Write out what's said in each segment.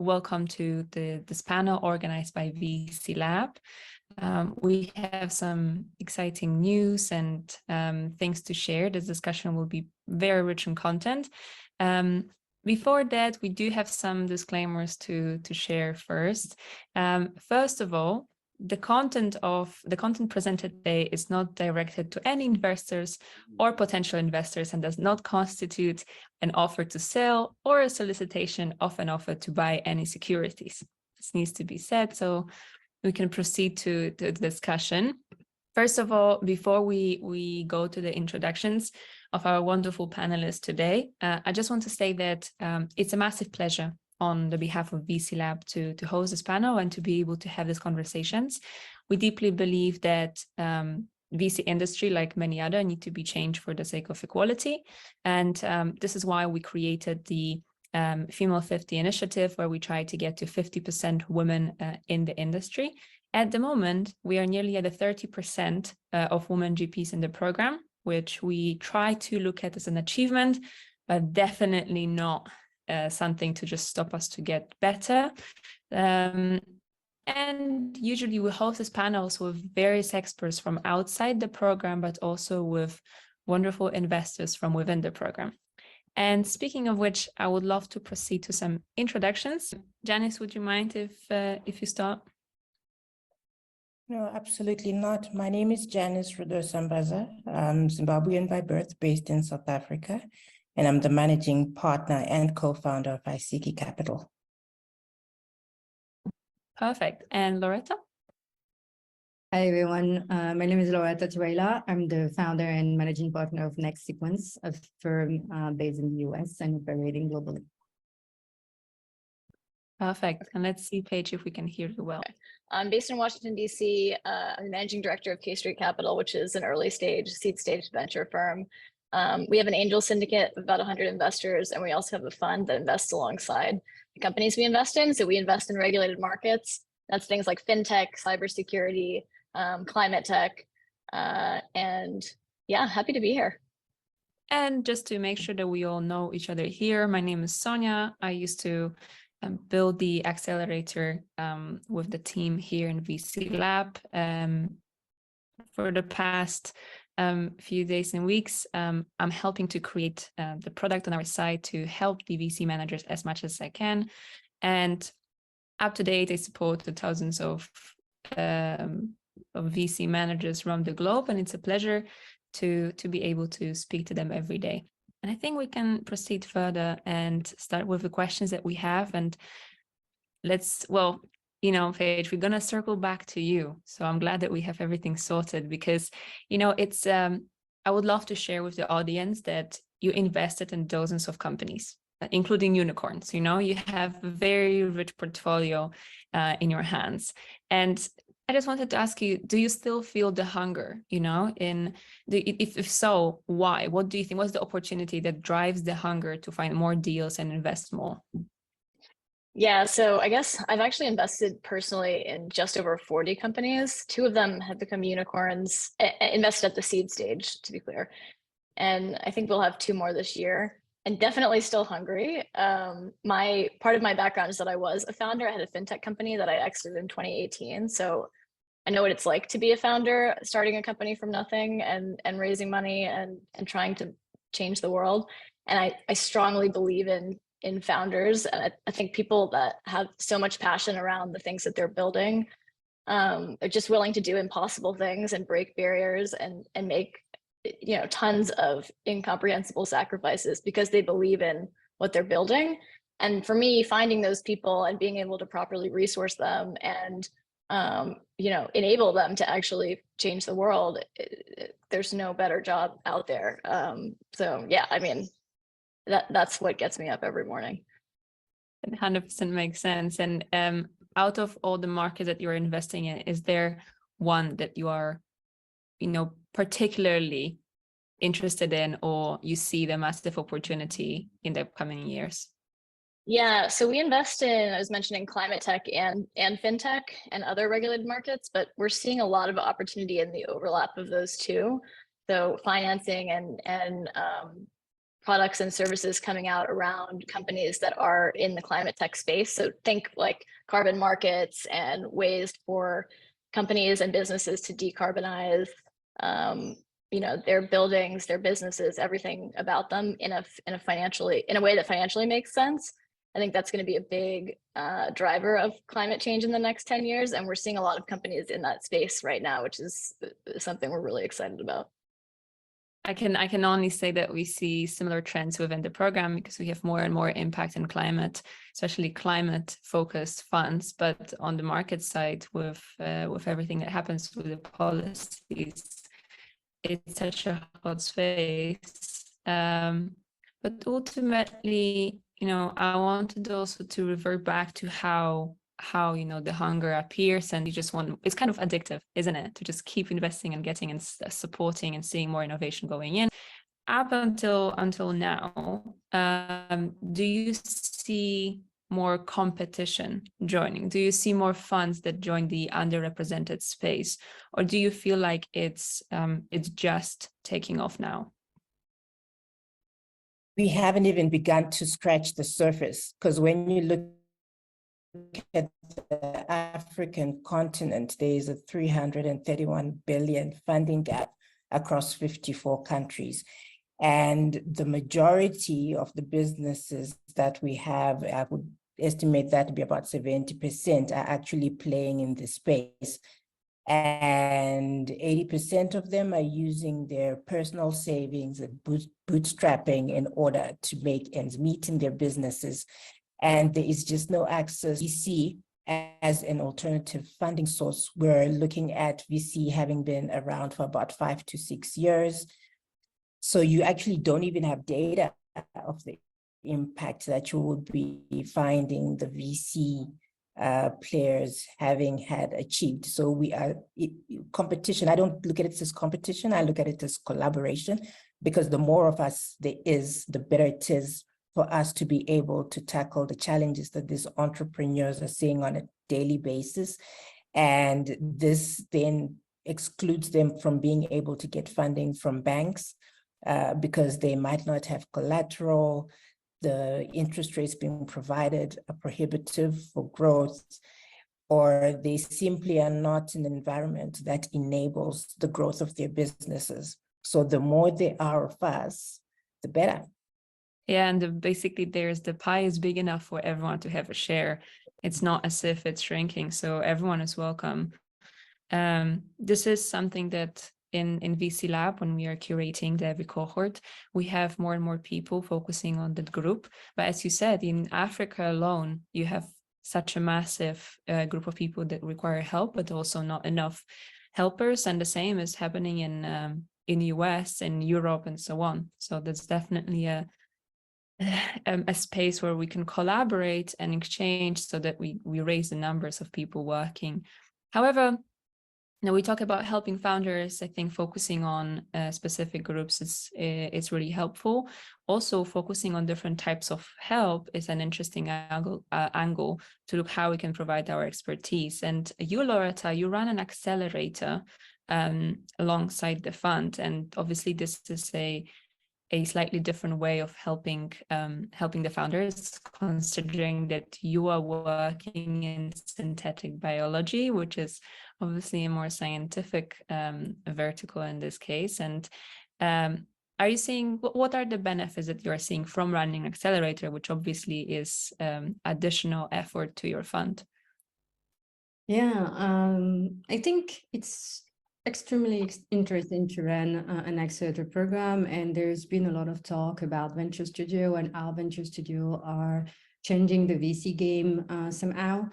welcome to this panel organized by VC Lab. We have some exciting news and things to share. This discussion will be very rich in content. Before that, we do have some disclaimers to share first. First of all, the content presented today is not directed to any investors or potential investors and does not constitute an offer to sell or a solicitation of an offer to buy any securities. This needs to be said so we can proceed to the discussion. First of all, before we go to the introductions of our wonderful panelists today, I just want to say that it's a massive pleasure on the behalf of VC Lab to host this panel and to be able to have these conversations. We deeply believe that VC industry, like many other, need to be changed for the sake of equality. And this is why we created the Female 50 initiative, where we try to get to 50% women in the industry. At the moment, we are nearly at the 30% of women GPs in the program, which we try to look at as an achievement, but definitely not something to just stop us to get better. And usually we host these panels with various experts from outside the program, but also with wonderful investors from within the program. And speaking of which, I would love to proceed to some introductions. Janice, would you mind if you start? No, absolutely not. My name is Janice Rudo Sambaza. I'm Zimbabwean by birth, based in South Africa, and I'm the managing partner and co-founder of ICT Capital. Perfect. And Loretta? Hi, everyone. My name is Loretta Tioiela. I'm the founder and managing partner of Next Sequence, a firm based in the US and operating globally. Perfect. And let's see, Paige, if we can hear you well. Okay. I'm based in Washington, D.C. I'm the managing director of K Street Capital, which is an early stage, seed stage venture firm. We have an angel syndicate of about 100 investors, and we also have a fund that invests alongside the companies we invest in. So we invest in regulated markets. That's things like fintech, cybersecurity, climate tech, and yeah, happy to be here. And just to make sure that we all know each other here, my name is Sonia. I used to build the accelerator with the team here in VC Lab. For the past few days and weeks, I'm helping to create the product on our side to help the VC managers as much as I can. And up to date, I support the thousands of VC managers around the globe, and it's a pleasure to be able to speak to them every day. And I think we can proceed further and start with the questions that we have. And let's, well, you know, Paige, we're going to circle back to you. So I'm glad that we have everything sorted because, you know, it's, I would love to share with the audience that you invested in dozens of companies, including unicorns. You know, you have a very rich portfolio in your hands. And I just wanted to ask you, do you still feel the hunger, you know, if so, why? What do you think? What's the opportunity that drives the hunger to find more deals and invest more? Yeah, so I guess I've actually invested personally in just over 40 companies. 2 of them have become unicorns, invested at the seed stage, to be clear. And I think we'll have 2 more this year. And definitely still hungry. Part of my background is that I was a founder. I had a fintech company that I exited in 2018. So I know what it's like to be a founder, starting a company from nothing and raising money and trying to change the world. And I strongly believe in founders. And I think people that have so much passion around the things that they're building are just willing to do impossible things and break barriers and make, you know, tons of incomprehensible sacrifices because they believe in what they're building. And for me, finding those people and being able to properly resource them and, you know, enable them to actually change the world, there's no better job out there. So yeah, I mean, that's what gets me up every morning. 100% makes sense. And out of all the markets that you're investing in, is there one that you are, you know, particularly interested in, or you see the massive opportunity in the coming years? Yeah, so we invest in, I was mentioning climate tech and fintech and other regulated markets, but we're seeing a lot of opportunity in the overlap of those two. So financing and products and services coming out around companies that are in the climate tech space. So think like carbon markets and ways for companies and businesses to decarbonize, their buildings, their businesses, everything about them in a way that financially makes sense. I think that's going to be a big driver of climate change in the next 10 years. And we're seeing a lot of companies in that space right now, which is something we're really excited about. I can only say that we see similar trends within the program because we have more and more impact in climate, especially climate-focused funds. But on the market side, with everything that happens with the policies, it's such a hot space. But ultimately, I wanted also to revert back to how the hunger appears, and it's kind of addictive, isn't it, to just keep investing and getting and supporting and seeing more innovation going in. Up until now, do you see more competition joining? Do you see more funds that join the underrepresented space, or do you feel like it's just taking off now? We haven't even begun to scratch the surface, because when you look at the African continent, there is a 331 billion funding gap across 54 countries. And the majority of the businesses that we have, I would estimate that to be about 70%, are actually playing in this space. And 80% of them are using their personal savings and bootstrapping in order to make ends meet in their businesses. And there is just no access. VC as an alternative funding source. We're looking at VC having been around for about 5 to 6 years. So you actually don't even have data of the impact that you would be finding the VC players having had achieved. So we are competition. I don't look at it as competition. I look at it as collaboration, because the more of us there is, the better it is for us to be able to tackle the challenges that these entrepreneurs are seeing on a daily basis. And this then excludes them from being able to get funding from banks because they might not have collateral. The interest rates being provided are prohibitive for growth, or they simply are not in an environment that enables the growth of their businesses. So the more there are of us, the better. Yeah, and basically the pie is big enough for everyone to have a share. It's not as if it's shrinking, so everyone is welcome. This is something that in VC Lab, when we are curating the every cohort, we have more and more people focusing on that group. But as you said, in Africa alone, you have such a massive group of people that require help, but also not enough helpers. And the same is happening in US, in Europe, and so on. So that's definitely a space where we can collaborate and exchange so that we raise the numbers of people working. However, now we talk about helping founders. I think focusing on specific groups is really helpful. Also, focusing on different types of help is an interesting angle to look how we can provide our expertise. And you, Loretta, you run an accelerator alongside the fund, and obviously this is a slightly different way of helping the founders, considering that you are working in synthetic biology, which is obviously a more scientific vertical in this case. And are you seeing, what are the benefits that you're seeing from running an accelerator, which obviously is additional effort to your fund? Yeah, I think it's extremely interesting to run an accelerator program, and there's been a lot of talk about Venture Studio, and our Venture Studio are changing the VC game somehow.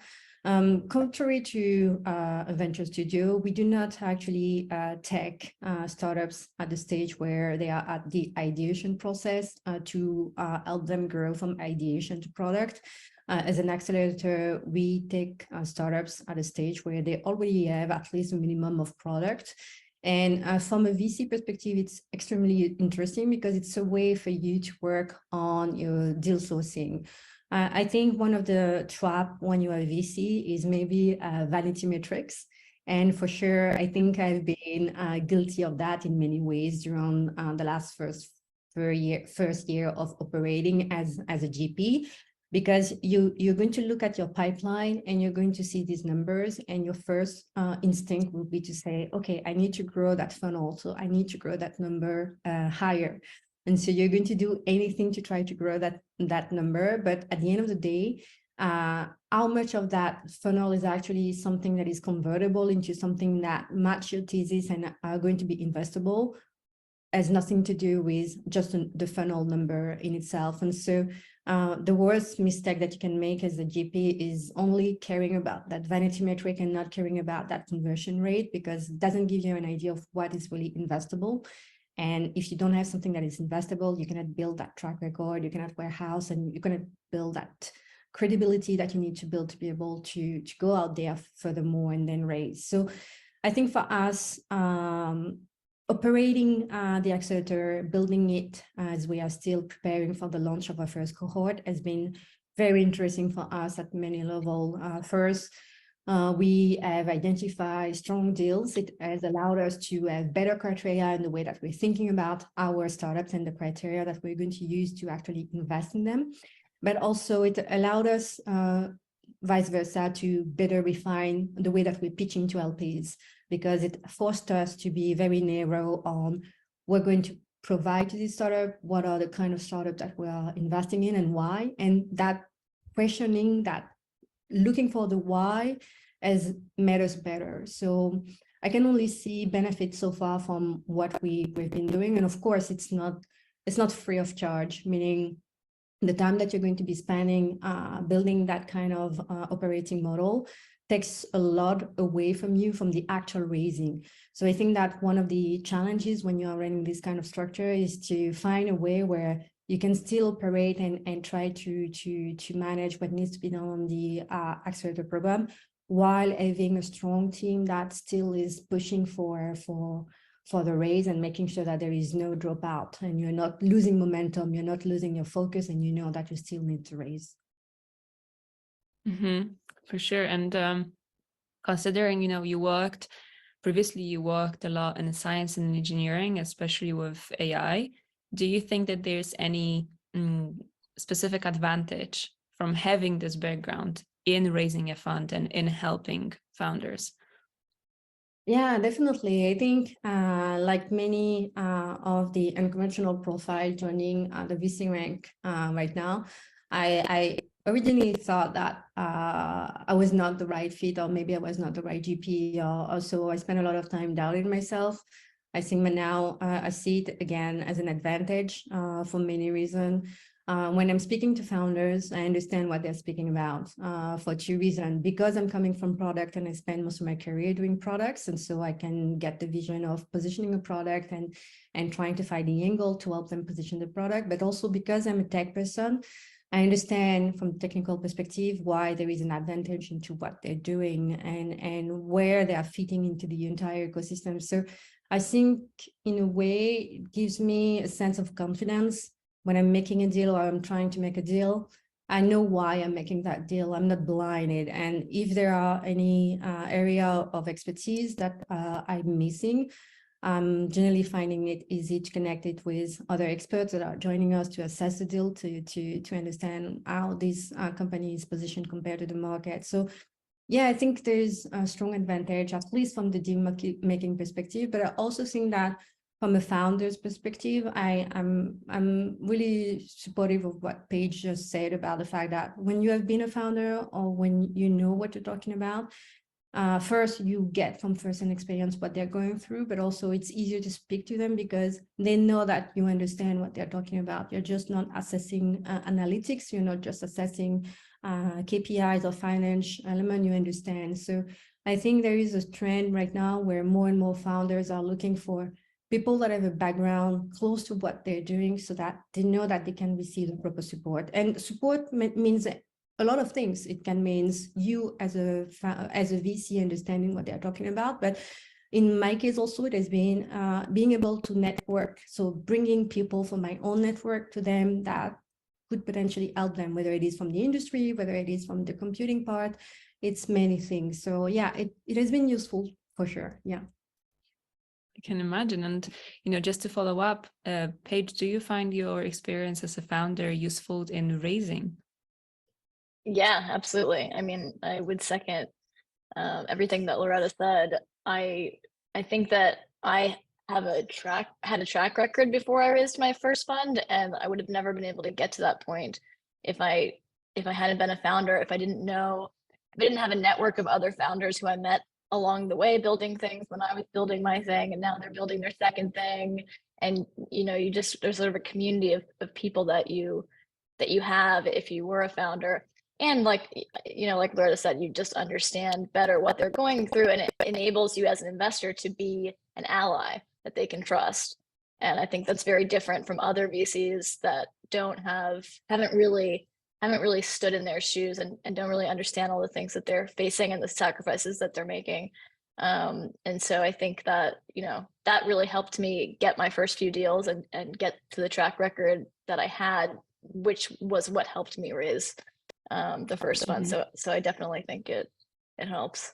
Contrary to a Venture Studio, we do not actually take startups at the stage where they are at the ideation process to help them grow from ideation to product. As an accelerator, we take startups at a stage where they already have at least a minimum of product. And from a VC perspective, it's extremely interesting because it's a way for you to work on your deal sourcing. I think one of the traps when you are a VC is maybe vanity metrics. And for sure, I think I've been guilty of that in many ways during the last first year of operating as a GP, because you're going to look at your pipeline and you're going to see these numbers, and your first instinct will be to say, okay, I need to grow that funnel, so I need to grow that number higher. And so you're going to do anything to try to grow that number. But at the end of the day, how much of that funnel is actually something that is convertible into something that match your thesis and are going to be investable has nothing to do with just the funnel number in itself. And so the worst mistake that you can make as a GP is only caring about that vanity metric and not caring about that conversion rate, because it doesn't give you an idea of what is really investable. And if you don't have something that is investable, you cannot build that track record, you cannot warehouse, and you cannot build that credibility that you need to build to be able to go out there furthermore and then raise. So I think for us, operating the accelerator, building it as we are still preparing for the launch of our first cohort has been very interesting for us at many levels. First, we have identified strong deals. It has allowed us to have better criteria in the way that we're thinking about our startups and the criteria that we're going to use to actually invest in them. But also it allowed us vice versa to better refine the way that we're pitching to LPs, because it forced us to be very narrow on we're going to provide to this startup, what are the kind of startup that we are investing in and why. And that questioning, that looking for the why has made us better. So I can only see benefits so far from what we've been doing. And of course, it's not free of charge, meaning the time that you're going to be spending building that kind of operating model takes a lot away from you from the actual raising. So I think that one of the challenges when you are running this kind of structure is to find a way where you can still operate and try to manage what needs to be done on the accelerator program, while having a strong team that still is pushing for the raise and making sure that there is no dropout and you're not losing momentum, you're not losing your focus, and you know that you still need to raise. Mm-hmm, for sure. And considering, you previously you worked a lot in science and engineering, especially with AI. Do you think that there's any specific advantage from having this background in raising a fund and in helping founders? Yeah, definitely. I think like many of the unconventional profile joining the VC rank right now, I originally thought that I was not the right fit, or maybe I was not the right GP, or so I spent a lot of time doubting myself. I think now I see it again as an advantage for many reasons. When I'm speaking to founders, I understand what they're speaking about for two reasons. Because I'm coming from product and I spend most of my career doing products, and so I can get the vision of positioning a product and trying to find the angle to help them position the product. But also because I'm a tech person, I understand from a technical perspective why there is an advantage into what they're doing and where they are fitting into the entire ecosystem. So I think in a way, it gives me a sense of confidence when I'm making a deal or I'm trying to make a deal. I know why I'm making that deal. I'm not blinded. And if there are any area of expertise that I'm missing, I'm generally finding it easy to connect it with other experts that are joining us to assess the deal, to understand how this company is positioned compared to the market. So yeah, I think there's a strong advantage, at least from the deal making perspective, but I also think that from a founder's perspective, I'm really supportive of what Paige just said about the fact that when you have been a founder or when you know what you're talking about, first you get from first-hand experience what they're going through, but also it's easier to speak to them because they know that you understand what they're talking about. You're just not assessing analytics. You're not just assessing KPIs or financial element. You understand. So I think there is a trend right now where more and more founders are looking for people that have a background close to what they're doing so that they know that they can receive the proper support. And support means a lot of things. It can mean you as a VC understanding what they're talking about, but in my case also it has been being able to network. So bringing people from my own network to them that could potentially help them, whether it is from the industry, whether it is from the computing part, it's many things. So yeah, it has been useful for sure. Yeah. can imagine. And, just to follow up, Paige, do you find your experience as a founder useful in raising? Yeah, absolutely. I mean, I would second everything that Loretta said. I think that I had a track record before I raised my first fund, and I would have never been able to get to that point if I hadn't been a founder, if I didn't have a network of other founders who I met along the way building things when I was building my thing, and now they're building their second thing. And there's sort of a community of people that you have if you were a founder. And like Loretta said, you just understand better what they're going through, and it enables you as an investor to be an ally that they can trust. And I think that's very different from other VCs that haven't really stood in their shoes and don't really understand all the things that they're facing and the sacrifices that they're making. And so I think that, that really helped me get my first few deals and get to the track record that I had, which was what helped me raise the first one. So I definitely think it helps.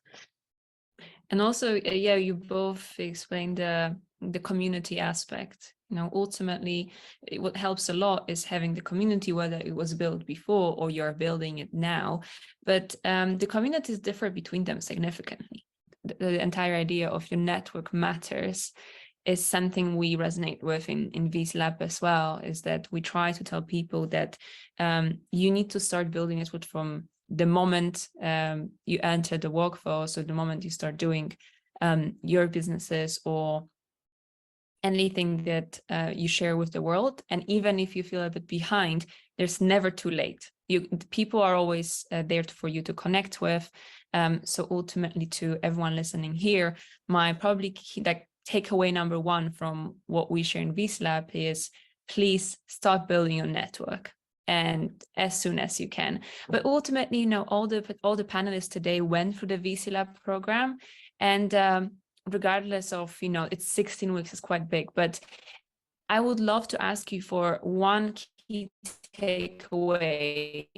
And also, you both explained the community aspect. Ultimately, what helps a lot is having the community, whether it was built before or you're building it now. But the communities differ between them significantly. The entire idea of your network matters is something we resonate with in VC Lab as well, is that we try to tell people that you need to start building it from the moment you enter the workforce, or the moment you start doing your businesses or anything that you share with the world. And even if you feel a bit behind, there's never too late. People are always there for you to connect with. So ultimately, to everyone listening here, my probably takeaway number one from what we share in VC Lab is, please start building your network, and as soon as you can. But ultimately, all the panelists today went through the VC Lab program, and regardless of, it's 16 weeks, is quite big, but I would love to ask you for one key takeaway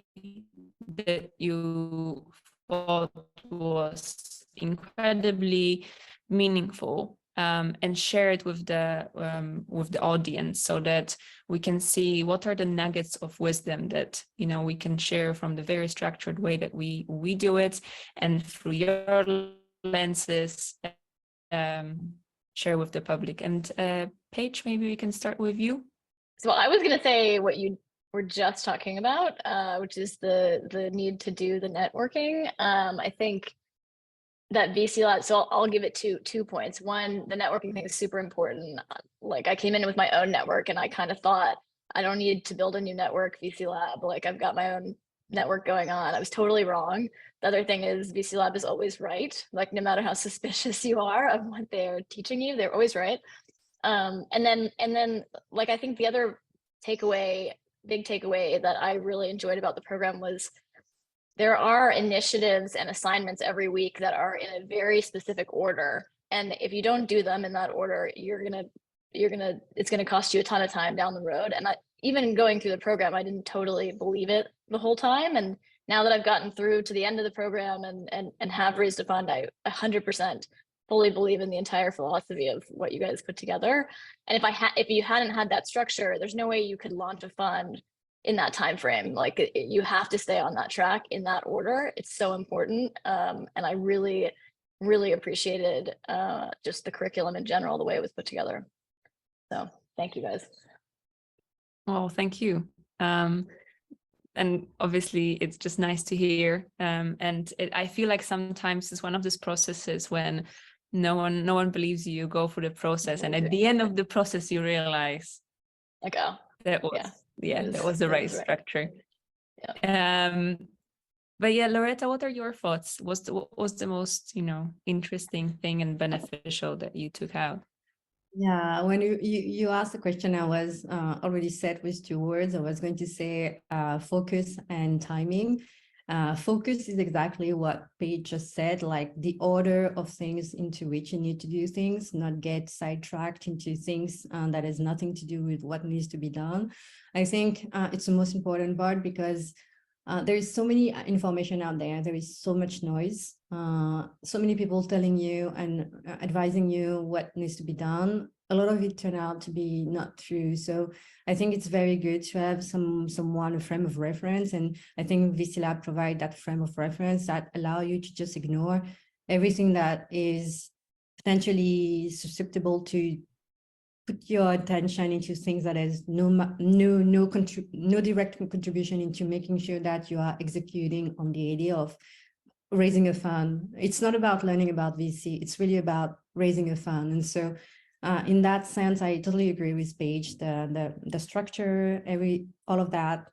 that you thought was incredibly meaningful, and share it with the audience, so that we can see what are the nuggets of wisdom that we can share from the very structured way that we do it, and through your lenses share with the public. And Paige, maybe we can start with you. So I was going to say what you were just talking about, which is the need to do the networking. I think that VC Lab, so I'll give it 2 points. One, the networking thing is super important. Like, I came in with my own network, and I kind of thought, I don't need to build a new network, VC Lab. Like, I've got my own network going on. I was totally wrong. The other thing is VC Lab is always right. Like, no matter how suspicious you are of what they're teaching you, they're always right. And then like, I think the other big takeaway that I really enjoyed about the program was, there are initiatives and assignments every week that are in a very specific order. And if you don't do them in that order, it's gonna cost you a ton of time down the road. And even going through the program, I didn't totally believe it the whole time. And now that I've gotten through to the end of the program and have raised a fund, I 100% fully believe in the entire philosophy of what you guys put together. And if you hadn't had that structure, there's no way you could launch a fund in that time frame. Like, you have to stay on that track in that order. It's so important. And I really, really appreciated just the curriculum in general, the way it was put together. So thank you guys. Oh, thank you. And obviously, it's just nice to hear. I feel like sometimes it's one of these processes when no one believes you. You go through the process, and at the end of the process, you realize, like, oh, that was the right structure. Yeah. But yeah, Loretta, what are your thoughts? What was the most interesting thing and beneficial that you took out? Yeah, when you asked the question, I was already set with 2 words. I was going to say focus and timing. Focus is exactly what Paige just said, like the order of things into which you need to do things, not get sidetracked into things that has nothing to do with what needs to be done. I think it's the most important part, because there is so many information out there. There is so much noise, so many people telling you and advising you what needs to be done. A lot of it turned out to be not true. So I think it's very good to have someone, a frame of reference. And I think VC Lab provide that frame of reference that allow you to just ignore everything that is potentially susceptible to put your attention into things that has no direct contribution into making sure that you are executing on the idea of raising a fund. It's not about learning about VC, it's really about raising a fund. And so in that sense, I totally agree with Paige. The structure, all of that,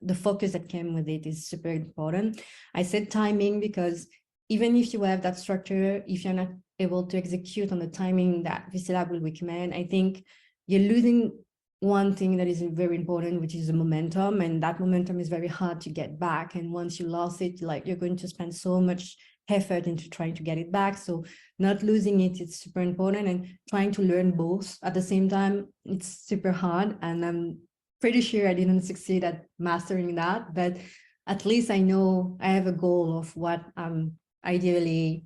the focus that came with it is super important. I said timing because even if you have that structure, if you're not able to execute on the timing that VC Lab will recommend, I think you're losing one thing that is very important, which is the momentum, and that momentum is very hard to get back. And once you lost it, like you're going to spend so much effort into trying to get it back. So not losing it, it's super important, and trying to learn both at the same time, it's super hard. And I'm pretty sure I didn't succeed at mastering that, but at least I know I have a goal of what I'm ideally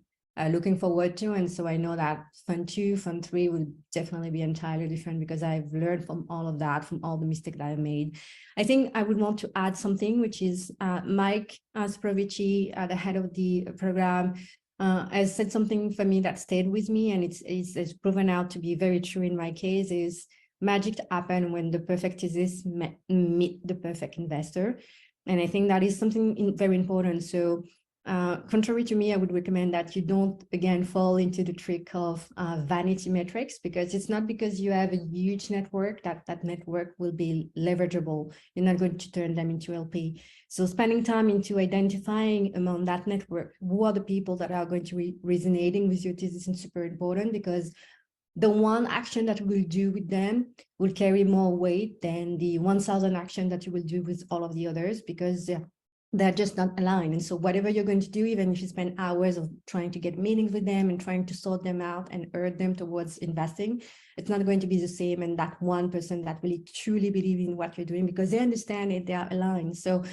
looking forward to. And so I know that Fund 2, Fund 3 will definitely be entirely different because I've learned from all of that, from all the mistakes that I've made. I think I would want to add something, which is Mike Spravici, the head of the program, has said something for me that stayed with me, and it's proven out to be very true in my case, is magic happen when the perfect thesis meet the perfect investor. And I think that is something very important. So contrary to me, I would recommend that you don't, again, fall into the trick of vanity metrics, because it's not because you have a huge network that network will be leverageable. You're not going to turn them into LP. So spending time into identifying among that network, who are the people that are going to be resonating with your thesis is super important, because the one action that we'll do with them will carry more weight than the 1,000 action that you will do with all of the others, because they're just not aligned. And so whatever you're going to do, even if you spend hours of trying to get meetings with them and trying to sort them out and urge them towards investing, it's not going to be the same. And that one person that really truly believe in what you're doing, because they understand it, they are aligned. So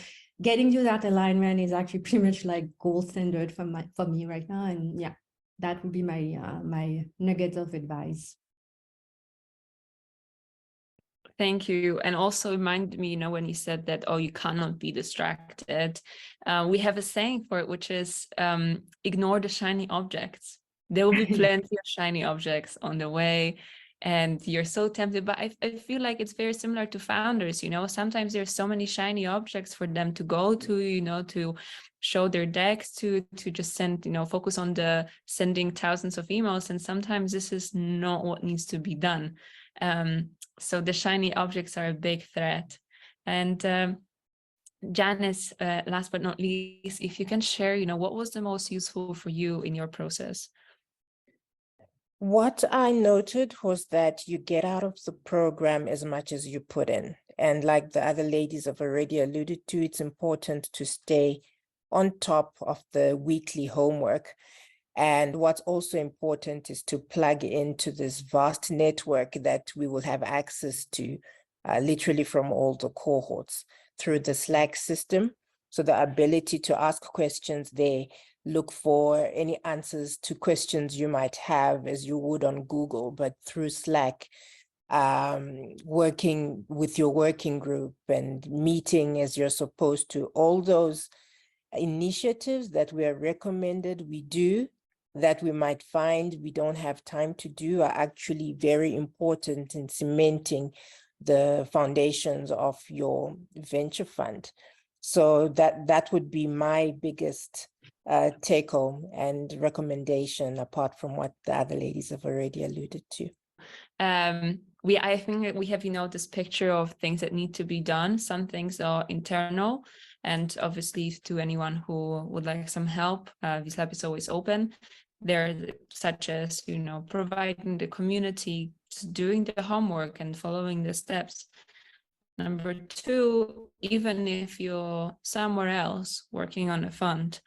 getting to that alignment is actually pretty much like gold standard for me right now. And yeah, that would be my my nugget of advice. Thank you. And also remind me, when you said that, oh, you cannot be distracted. We have a saying for it, which is ignore the shiny objects. There will be plenty of shiny objects on the way, and you're so tempted. But I feel like it's very similar to founders, sometimes there's so many shiny objects for them to go to, to show their decks, to just send, focus on the sending thousands of emails. And sometimes this is not what needs to be done. So the shiny objects are a big threat. And Janice, last but not least, if you can share, what was the most useful for you in your process? What I noted was that you get out of the program as much as you put in. And like the other ladies have already alluded to, it's important to stay on top of the weekly homework. And what's also important is to plug into this vast network that we will have access to literally from all the cohorts through the Slack system. So the ability to ask questions there, look for any answers to questions you might have as you would on Google, but through Slack, working with your working group and meeting as you're supposed to, all those initiatives that we are recommended we do, that we might find we don't have time to do, are actually very important in cementing the foundations of your venture fund. So that would be my biggest take home and recommendation, apart from what the other ladies have already alluded to. I think we have, this picture of things that need to be done. Some things are internal, and obviously to anyone who would like some help, VC Lab is always open. There, such as, providing the community, doing the homework and following the steps. Number 2, even if you're somewhere else working on a fund,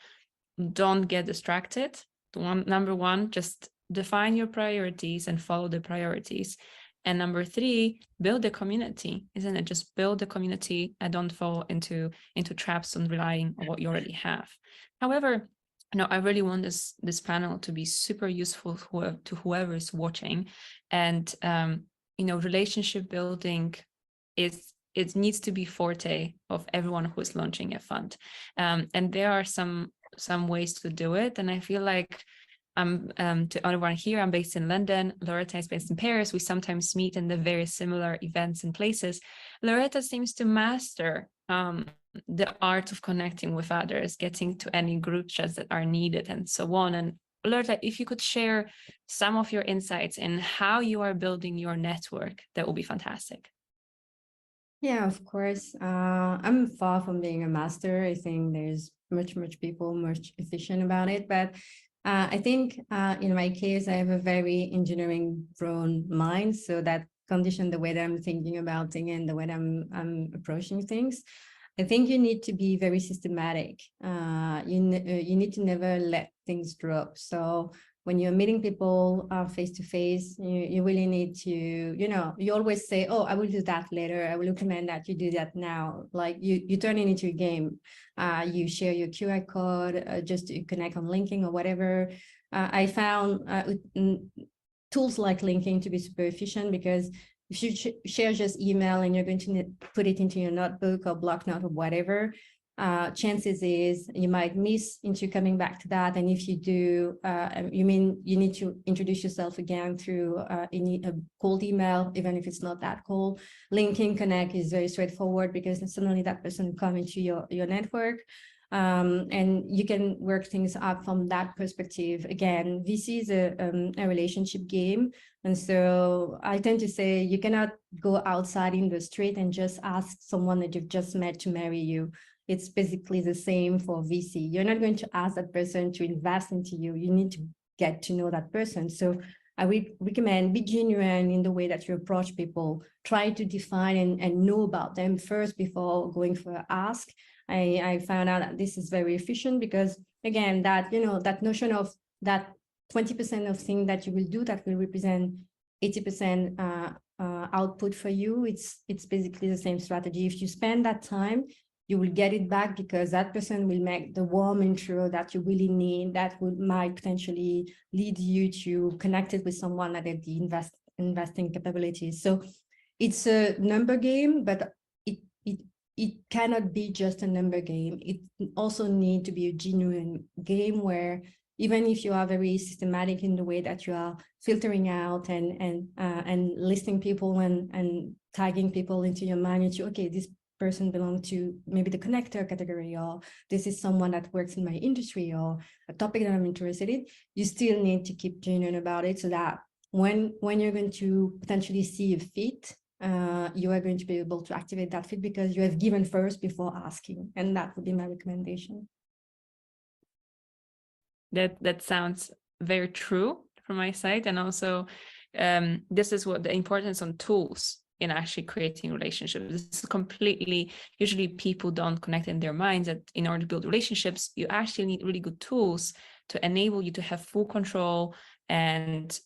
don't get distracted. Number 1, just define your priorities and follow the priorities. And number 3, build a community, isn't it? Just build a community and don't fall into traps on relying on what you already have. However, I really want this panel to be super useful to whoever is watching. And, relationship building it needs to be forte of everyone who is launching a fund. And there are some ways to do it. And I feel like to everyone here, I'm based in London. Loretta is based in Paris. We sometimes meet in the very similar events and places. Loretta seems to master the art of connecting with others, getting to any group chats that are needed and so on. And Loretta, if you could share some of your insights in how you are building your network, that would be fantastic. Yeah, of course. I'm far from being a master. I think there's much people much efficient about it. But I think in my case, I have a very engineering prone mind. So that conditioned the way that I'm thinking about things and the way that I'm approaching things. I think you need to be very systematic. You need to never let things drop. So when you're meeting people face to face, you really need to, you always say, oh, I will do that later. I will recommend that you do that now. Like you turn it into a game. You share your QR code just to connect on linking or whatever. I found tools like linking to be super efficient, because if you share just email and you're going to put it into your notebook or block note or whatever, chances is you might miss into coming back to that. And if you do, you need to introduce yourself again through a cold email, even if it's not that cold. Linking Connect is very straightforward, because suddenly that person will come into your network. And you can work things up from that perspective. Again, VC is a relationship game. And so I tend to say you cannot go outside in the street and just ask someone that you've just met to marry you. It's basically the same for VC. You're not going to ask that person to invest into you. You need to get to know that person. So I would recommend be genuine in the way that you approach people. Try to define and know about them first before going for an ask. I found out that this is very efficient, because again, that that notion of that 20% of things that you will do that will represent 80% output for you. It's basically the same strategy. If you spend that time, you will get it back, because that person will make the warm intro that you really need, that might potentially lead you to connect it with someone that have the investing capabilities. So it's a number game, but it cannot be just a number game. It also needs to be a genuine game where even if you are very systematic in the way that you are filtering out and listing people and tagging people into your mind, okay, this person belongs to maybe the connector category, or this is someone that works in my industry or a topic that I'm interested in, you still need to keep genuine about it, so that when you're going to potentially see a fit, you are going to be able to activate that fit because you have given first before asking. And that would be my recommendation. That sounds very true from my side. And also, this is what the importance on tools in actually creating relationships. This is completely, usually people don't connect in their minds that in order to build relationships, you actually need really good tools to enable you to have full control and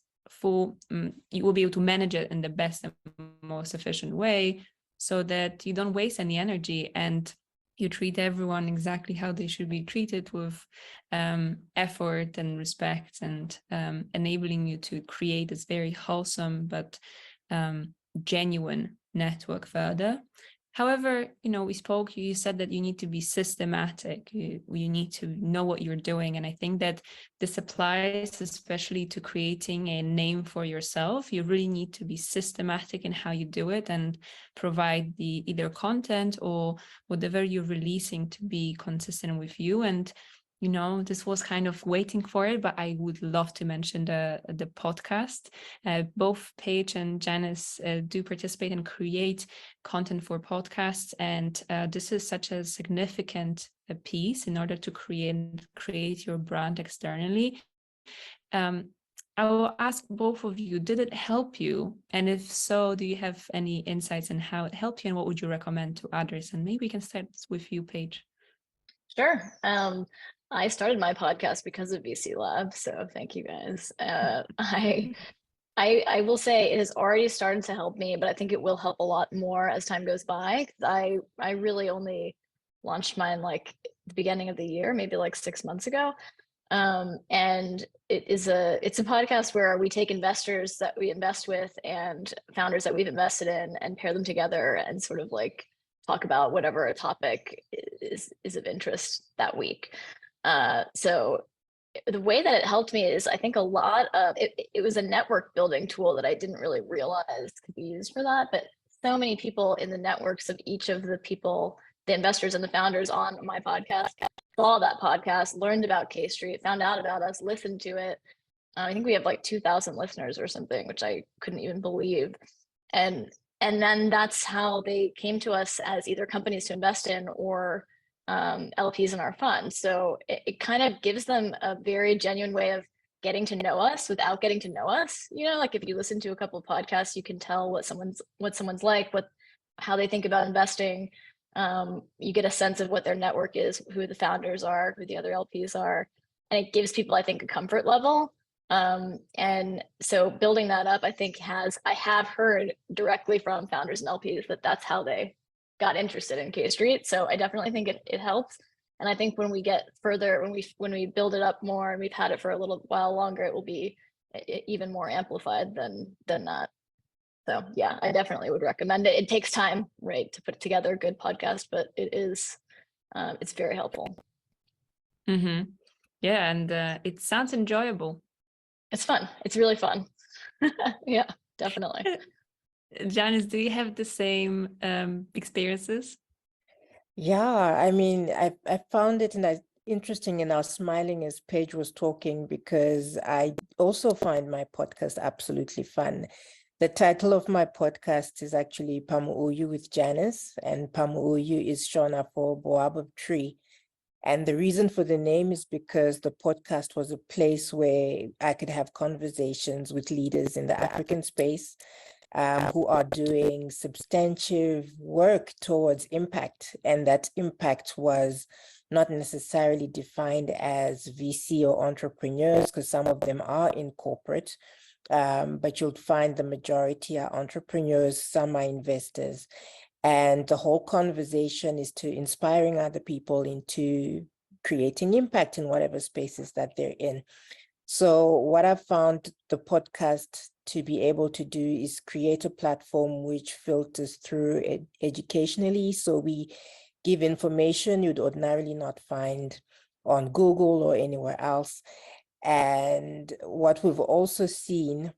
you will be able to manage it in the best and most efficient way, so that you don't waste any energy and you treat everyone exactly how they should be treated, with effort and respect, and enabling you to create this very wholesome but genuine network further. However, you said that you need to be systematic. You need to know what you're doing. And I think that this applies especially to creating a name for yourself. You really need to be systematic in how you do it and provide the either content or whatever you're releasing to be consistent with you. And this was kind of waiting for it, but I would love to mention the podcast. Both Paige and Janice do participate and create content for podcasts. And this is such a significant piece in order to create your brand externally. I will ask both of you, did it help you? And if so, do you have any insights on how it helped you and what would you recommend to others? And maybe we can start with you, Paige. Sure. I started my podcast because of VC Lab, so thank you guys. I I will say it has already started to help me, but I think it will help a lot more as time goes by. 'Cause I really only launched mine like the beginning of the year, maybe like 6 months ago. And it's a podcast where we take investors that we invest with and founders that we've invested in and pair them together and sort of like talk about whatever topic is of interest that week. So the way that it helped me is I think a lot of it was a network building tool that I didn't really realize could be used for that. But so many people in the networks of each of the people, the investors and the founders on my podcast, saw that podcast, learned about K Street, found out about us, listened to it. I think we have like 2,000 listeners or something, which I couldn't even believe. And then that's how they came to us as either companies to invest in or LPs in our fund. So it kind of gives them a very genuine way of getting to know us without getting to know us. You know, like if you listen to a couple of podcasts, you can tell what someone's like, how they think about investing. You get a sense of what their network is, who the founders are, who the other LPs are, and it gives people, I think, a comfort level. And so building that up, I think I have heard directly from founders and LPs that that's how they got interested in K Street. So I definitely think it helps. And I think when we get further, when we build it up more and we've had it for a little while longer, it will be even more amplified than that. So yeah, I definitely would recommend it. It takes time, right, to put together a good podcast, but it's very helpful. Mm-hmm. Yeah, and it sounds enjoyable. It's fun. It's really fun. Yeah, definitely. Janice, do you have the same experiences? Yeah, I mean, I found it interesting, and I was smiling as Paige was talking because I also find my podcast absolutely fun. The title of my podcast is actually Pamu'uyu with Janice, and Pamu'uyu is Shona for Boabab Tree. And the reason for the name is because the podcast was a place where I could have conversations with leaders in the African space who are doing substantive work towards impact. And that impact was not necessarily defined as VC or entrepreneurs, because some of them are in corporate, but you'll find the majority are entrepreneurs, some are investors. And the whole conversation is to inspiring other people into creating impact in whatever spaces that they're in. So what I've found the podcast to be able to do is create a platform which filters through educationally. So we give information you'd ordinarily not find on Google or anywhere else. And what we've also seen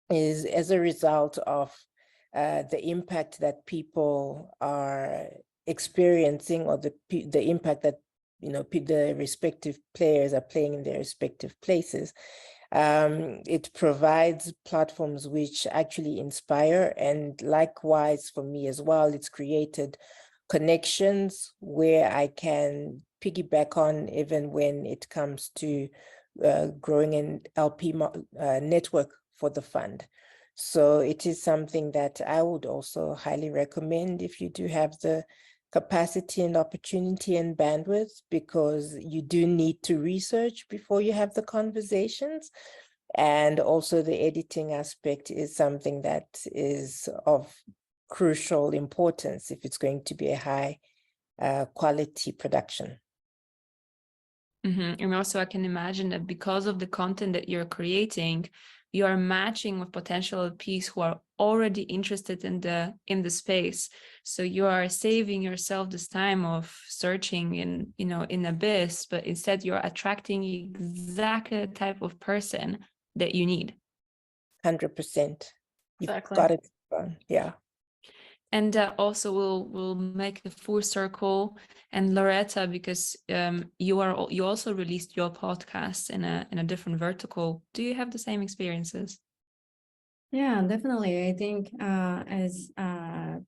is, as a result of the impact that people are experiencing, or the impact that the respective players are playing in their respective places, it provides platforms which actually inspire. And likewise for me as well, it's created connections where I can piggyback on even when it comes to growing an LP network for the fund. So it is something that I would also highly recommend if you do have the capacity and opportunity and bandwidth, because you do need to research before you have the conversations. And also the editing aspect is something that is of crucial importance if it's going to be a high quality production. Mm-hmm. And also I can imagine that because of the content that you're creating, you are matching with potential LPs who are already interested in the space. So you are saving yourself this time of searching in abyss, but instead you're attracting exactly the type of person that you need. 100%. You've Exactly. got it done. Yeah. And also we'll make the full circle. And Loretta, because you also released your podcast in a different vertical. Do you have the same experiences? Yeah, definitely. I think as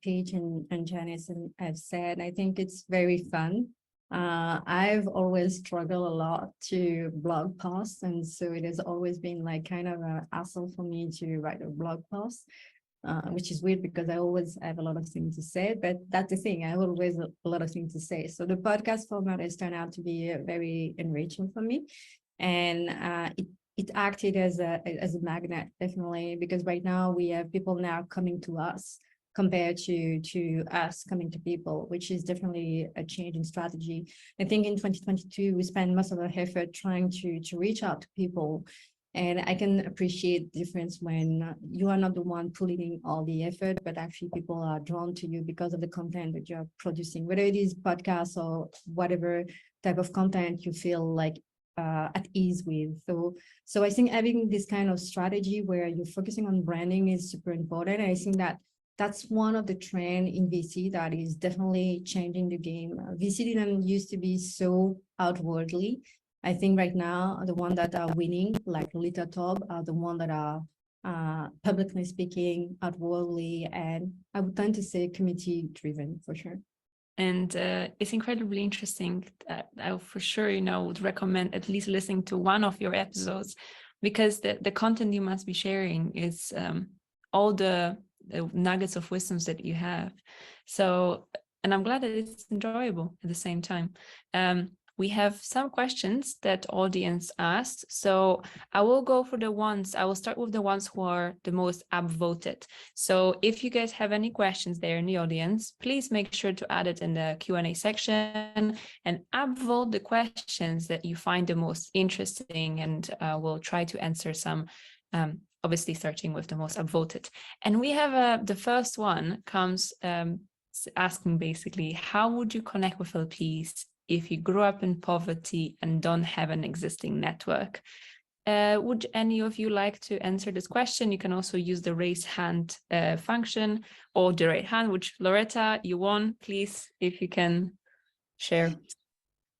Paige and Janice have said, I think it's very fun. I've always struggled a lot to blog posts, and so it has always been like kind of a hassle for me to write a blog post. Which is weird because I always have a lot of things to say, but that's the thing, I have always a lot of things to say. So the podcast format has turned out to be very enriching for me. And it acted as a magnet, definitely, because right now we have people now coming to us compared to us coming to people, which is definitely a change in strategy. I think in 2022, we spent most of our effort trying to reach out to people. And I can appreciate the difference when you are not the one putting in all the effort, but actually people are drawn to you because of the content that you're producing, whether it is podcasts or whatever type of content you feel like at ease with. So I think having this kind of strategy where you're focusing on branding is super important. I think that's one of the trend in VC that is definitely changing the game. VC didn't used to be so outwardly. I think right now, the ones that are winning, like Loretta Tioiela, are the ones that are publicly speaking, outwardly, and I would tend to say community driven for sure. And it's incredibly interesting. I for sure, would recommend at least listening to one of your episodes, because the content you must be sharing is all the nuggets of wisdoms that you have. So, and I'm glad that it's enjoyable at the same time. We have some questions that audience asked. So I will go for the ones, I will start with the ones who are the most upvoted. So if you guys have any questions there in the audience, please make sure to add it in the Q&A section and upvote the questions that you find the most interesting, and we'll try to answer some, obviously starting with the most upvoted. And we have the first one comes asking basically, how would you connect with LPs if you grew up in poverty and don't have an existing network? Would any of you like to answer this question? You can also use the raise hand function or the right hand, which Loretta, you won. Please, if you can share.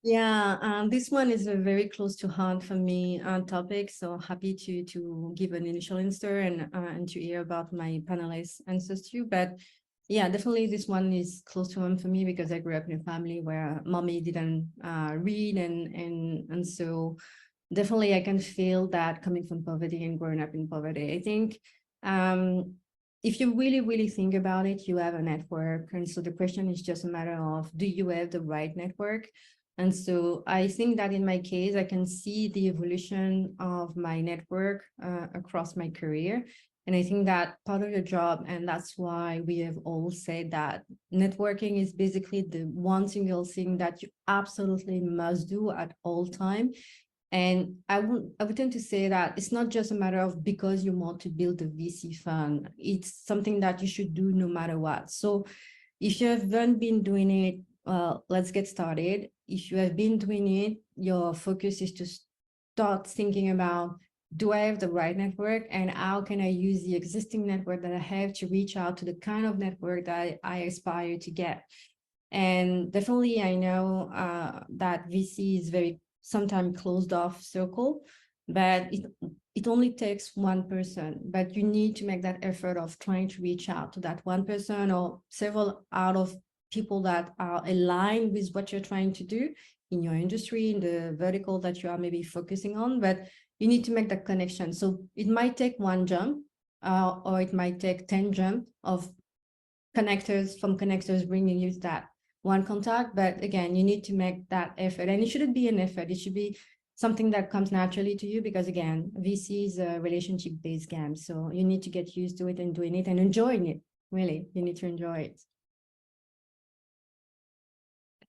Yeah, this one is a very close to heart for me topic. So happy to give an initial answer and to hear about my panelists' answers too. But yeah, definitely this one is close to home for me because I grew up in a family where mommy didn't read, and so definitely I can feel that coming from poverty and growing up in poverty. I think if you really think about it, you have a network, and so the question is just a matter of, do you have the right network? And so I think that in my case, I can see the evolution of my network across my career. And I think that part of the job, and that's why we have all said that networking is basically the one single thing that you absolutely must do at all time. And I would tend to say that it's not just a matter of because you want to build a VC fund, it's something that you should do no matter what. So if you haven't been doing it, let's get started. If you have been doing it, your focus is to start thinking about, do I have the right network, and how can I use the existing network that I have to reach out to the kind of network that I aspire to get? And definitely I know that VC is very sometimes closed off circle, but it only takes one person, but you need to make that effort of trying to reach out to that one person or several out of people that are aligned with what you're trying to do in your industry, in the vertical that you are maybe focusing on, but you need to make that connection. So it might take one jump or it might take 10 jumps of connectors bringing you that one contact. But again, you need to make that effort, and it shouldn't be an effort. It should be something that comes naturally to you, because again, VC is a relationship-based game. So you need to get used to it and doing it and enjoying it. Really, you need to enjoy it.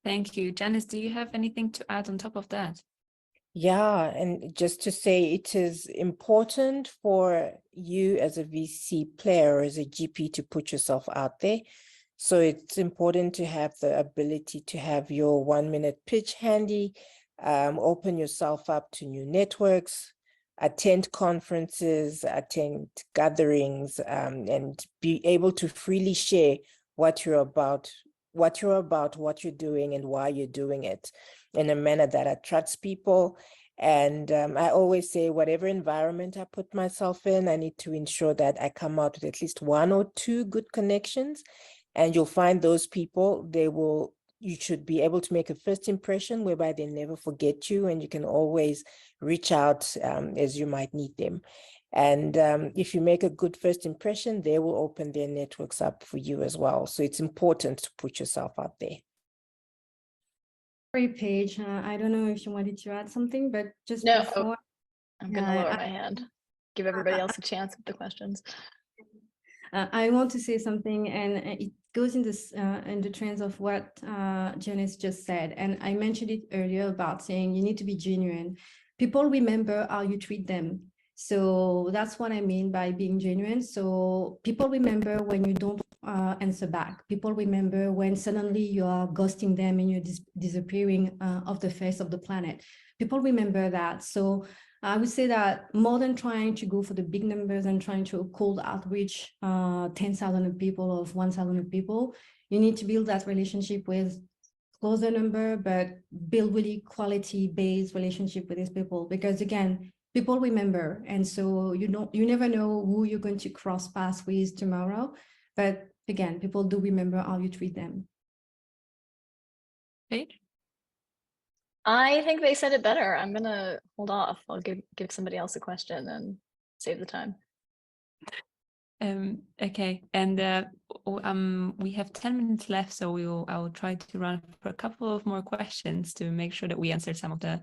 Thank you. Janice, do you have anything to add on top of that? Yeah, and just to say, it is important for you as a VC player, as a GP, to put yourself out there. So it's important to have the ability to have your 1-minute pitch handy, open yourself up to new networks, attend conferences, attend gatherings, and be able to freely share what you're about, what you're doing, and why you're doing it in a manner that attracts people. And I always say, whatever environment I put myself in, I need to ensure that I come out with at least 1 or 2 good connections. And you'll find those people, you should be able to make a first impression whereby they never forget you, and you can always reach out as you might need them. And if you make a good first impression, they will open their networks up for you as well. So it's important to put yourself out there. Sorry, Paige, I don't know if you wanted to add something, but just No. before. I'm going to lower my hand, give everybody else a chance with the questions. I want to say something, and it goes in this in the trends of what Janice just said. And I mentioned it earlier about saying you need to be genuine. People remember how you treat them. So that's what I mean by being genuine. So people remember when you don't answer back. People remember when suddenly you are ghosting them and you're disappearing off the face of the planet. People remember that. So I would say that more than trying to go for the big numbers and trying to cold outreach 10,000 people or 1,000 people, you need to build that relationship with closer number, but build really quality-based relationship with these people. Because again, people remember, and so you never know who you're going to cross paths with tomorrow. But again, people do remember how you treat them. Paige? I think they said it better. I'm gonna hold off. I'll give somebody else a question and save the time. Okay, and we have 10 minutes left, so I will try to run for a couple of more questions to make sure that we answer some of the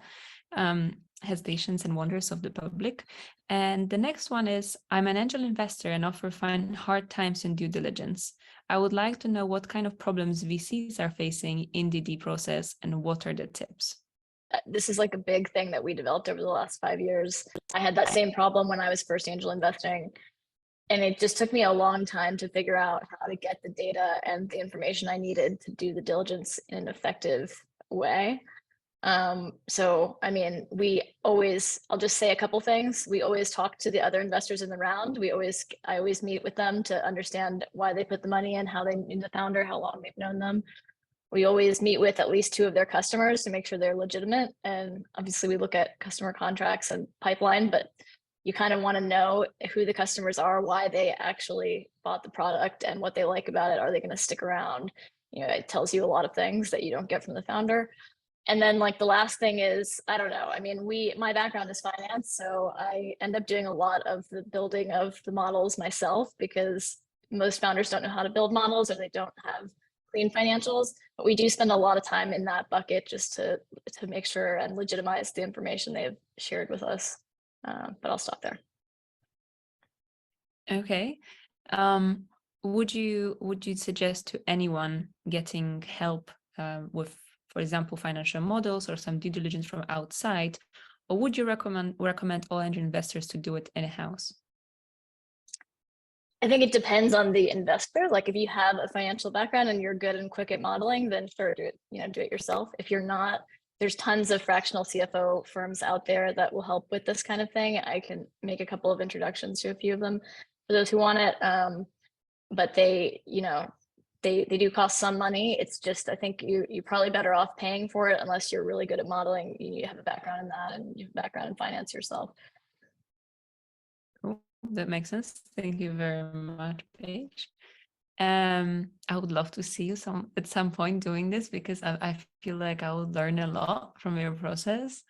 hesitations and wonders of the public. And the next one is, I'm an angel investor and often find hard times in due diligence. I would like to know what kind of problems VCs are facing in the DD process and what are the tips? This is like a big thing that we developed over the last 5 years. I had that same problem when I was first angel investing. And it just took me a long time to figure out how to get the data and the information I needed to do the diligence in an effective way. So, I mean, I'll just say a couple things. We always talk to the other investors in the round. I always meet with them to understand why they put the money in, how they knew the founder, how long they've known them. We always meet with at least 2 of their customers to make sure they're legitimate. And obviously we look at customer contracts and pipeline, but you kind of want to know who the customers are, why they actually bought the product and what they like about it. Are they going to stick around? You know, it tells you a lot of things that you don't get from the founder. And then like the last thing is, I don't know. I mean, my background is finance, so I end up doing a lot of the building of the models myself because most founders don't know how to build models or they don't have clean financials, but we do spend a lot of time in that bucket just to make sure and legitimize the information they've shared with us. But I'll stop there. Okay. Would you suggest to anyone getting help with, for example, financial models or some due diligence from outside, or would you recommend all angel investors to do it in-house? I think it depends on the investor. Like if you have a financial background and you're good and quick at modeling, then sure, do it yourself. If you're not, there's tons of fractional CFO firms out there that will help with this kind of thing. I can make a couple of introductions to a few of them for those who want it. But they do cost some money. It's just, I think you're probably better off paying for it unless you're really good at modeling. You have a background in that and you have a background in finance yourself. Cool. That makes sense. Thank you very much, Paige. I would love to see you at some point doing this because I feel like I will learn a lot from your process.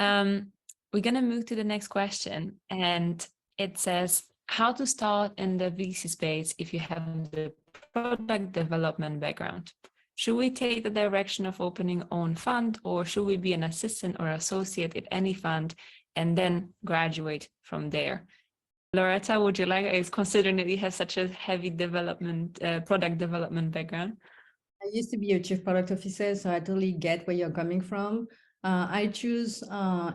We're gonna move to the next question, and it says, how to start in the VC space if you have the product development background? Should we take the direction of opening own fund, or should we be an assistant or associate at any fund and then graduate from there? Loretta, would you like, considering that you have such a heavy product development background? I used to be a chief product officer, so I totally get where you're coming from. I choose,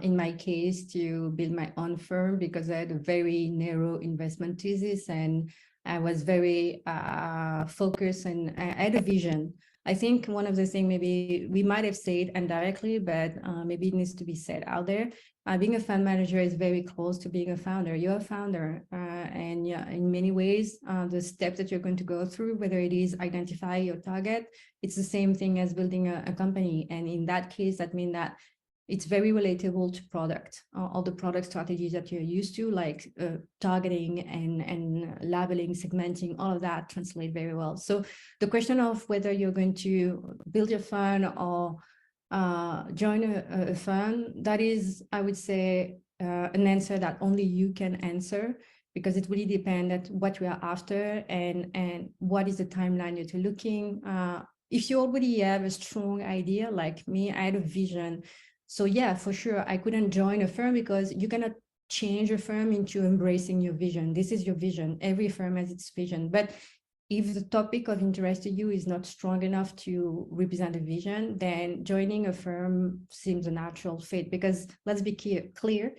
in my case, to build my own firm because I had a very narrow investment thesis and I was very focused and I had a vision. I think one of the things maybe we might have said indirectly, but maybe it needs to be said out there. Being a fund manager is very close to being a founder. You're a founder, and yeah, in many ways, the steps that you're going to go through, whether it is identify your target, it's the same thing as building a company. And in that case, that means that it's very relatable to product, all the product strategies that you're used to, like targeting and labeling, segmenting, all of that translate very well. So the question of whether you're going to build your fund or join a fund, that is, I would say, an answer that only you can answer, because it really depends on what you are after and what is the timeline that you're looking. If you already have a strong idea, like me, I had a vision. So yeah, for sure, I couldn't join a firm because you cannot change a firm into embracing your vision. This is your vision. Every firm has its vision. But if the topic of interest to you is not strong enough to represent a vision, then joining a firm seems a natural fit, because let's be clear,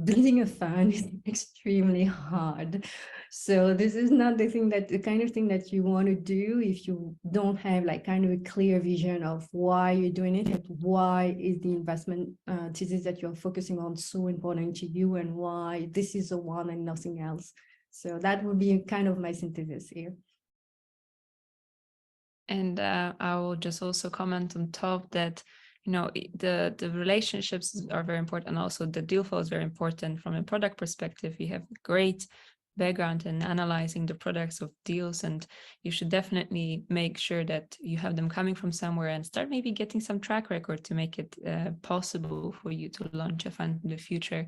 building a fund is extremely hard. So this is not the kind of thing that you want to do if you don't have like kind of a clear vision of why you're doing it, and why is the investment thesis that you're focusing on so important to you, and why this is the one and nothing else. So that would be kind of my synthesis here. And I will just also comment on top that, you know, the relationships are very important. And also the deal flow is very important from a product perspective. You have great background in analyzing the products of deals, and you should definitely make sure that you have them coming from somewhere, and start maybe getting some track record to make it possible for you to launch a fund in the future.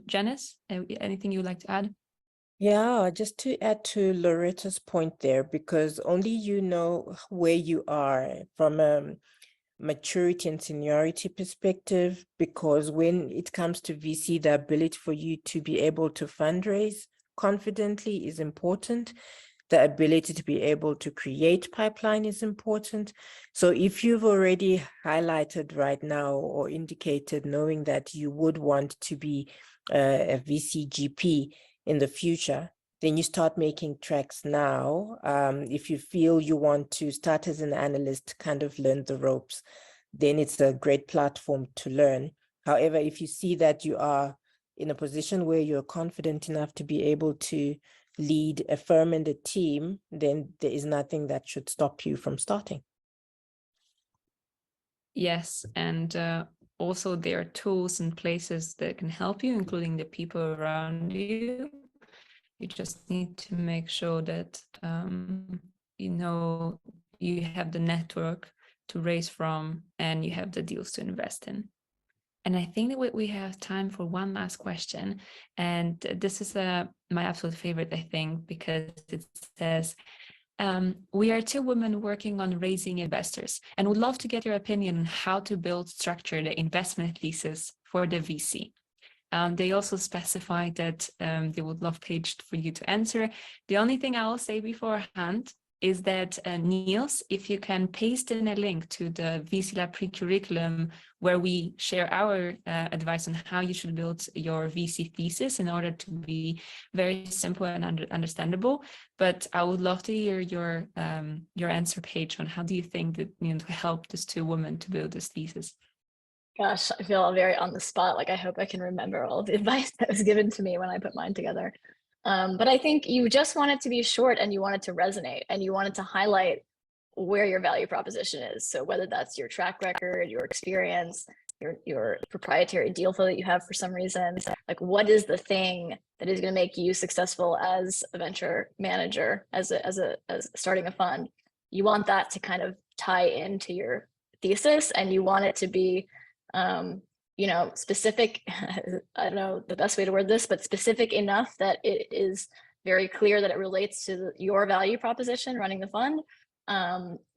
Janice, anything you'd like to add? Yeah, just to add to Loretta's point there, because only you know where you are from a maturity and seniority perspective, because when it comes to VC, the ability for you to be able to fundraise confidently is important. The ability to be able to create pipeline is important. So if you've already highlighted right now or indicated knowing that you would want to be a VC GP in the future, then you start making tracks now. If you feel you want to start as an analyst, kind of learn the ropes, then it's a great platform to learn. However, if you see that you are in a position where you're confident enough to be able to lead a firm and a team, then there is nothing that should stop you from starting. Yes, and also there are tools and places that can help you, including the people around you. You just need to make sure that you know you have the network to raise from, and you have the deals to invest in. And I think that we have time for one last question, and this is my absolute favorite, I think, because it says, we are two women working on raising investors and would love to get your opinion on how to structure the investment thesis for the VC. They also specify that they would love Paige for you to answer. The only thing I will say beforehand is that Niels, if you can paste in a link to the VC Lab pre-curriculum where we share our advice on how you should build your VC thesis in order to be very simple and understandable. But I would love to hear your answer, Paige, on how do you think that, you know, to help these two women to build this thesis. Gosh, I feel very on the spot. Like, I hope I can remember all of the advice that was given to me when I put mine together. But I think you just want it to be short, and you want it to resonate, and you want it to highlight where your value proposition is. So whether that's your track record, your experience, your proprietary deal flow that you have for some reason, like what is the thing that is going to make you successful as a venture manager, as starting a fund? You want that to kind of tie into your thesis, and you want it to be you know, specific. I don't know the best way to word this, but specific enough that it is very clear that it relates to your value proposition running the fund,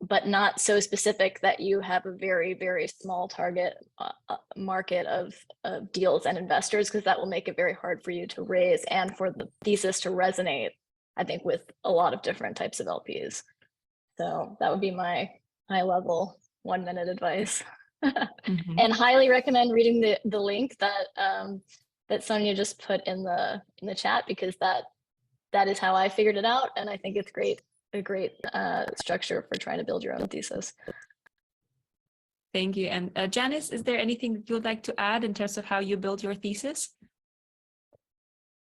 but not so specific that you have a very, very small target market of deals and investors, because that will make it very hard for you to raise and for the thesis to resonate, I think, with a lot of different types of LPs. So that would be my high level 1 minute advice. Mm-hmm. And highly recommend reading the link that that Sonia just put in the chat, because that is how I figured it out, and I think it's a great structure for trying to build your own thesis. Thank you. And Janice, is there anything you'd like to add in terms of how you build your thesis?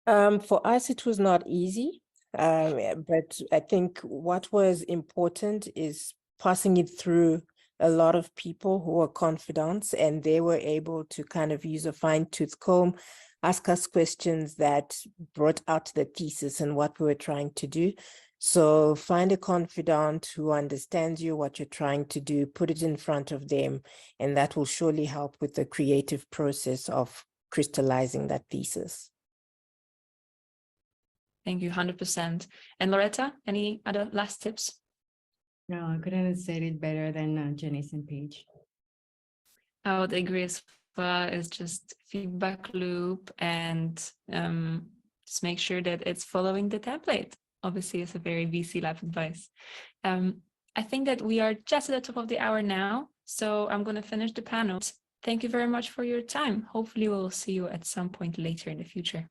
For us, it was not easy, but I think what was important is passing it through a lot of people who were confidants, and they were able to kind of use a fine-tooth comb, ask us questions that brought out the thesis and what we were trying to do. So find a confidant who understands you, what you're trying to do, put it in front of them, and that will surely help with the creative process of crystallizing that thesis. Thank you, 100%. And Loretta, any other last tips? No, I couldn't have said it better than Janice and Paige. I would agree as alpha is just feedback loop and just make sure that it's following the template. Obviously, it's a very VC Lab advice. I think that we are just at the top of the hour now, so I'm going to finish the panel. Thank you very much for your time. Hopefully, we'll see you at some point later in the future.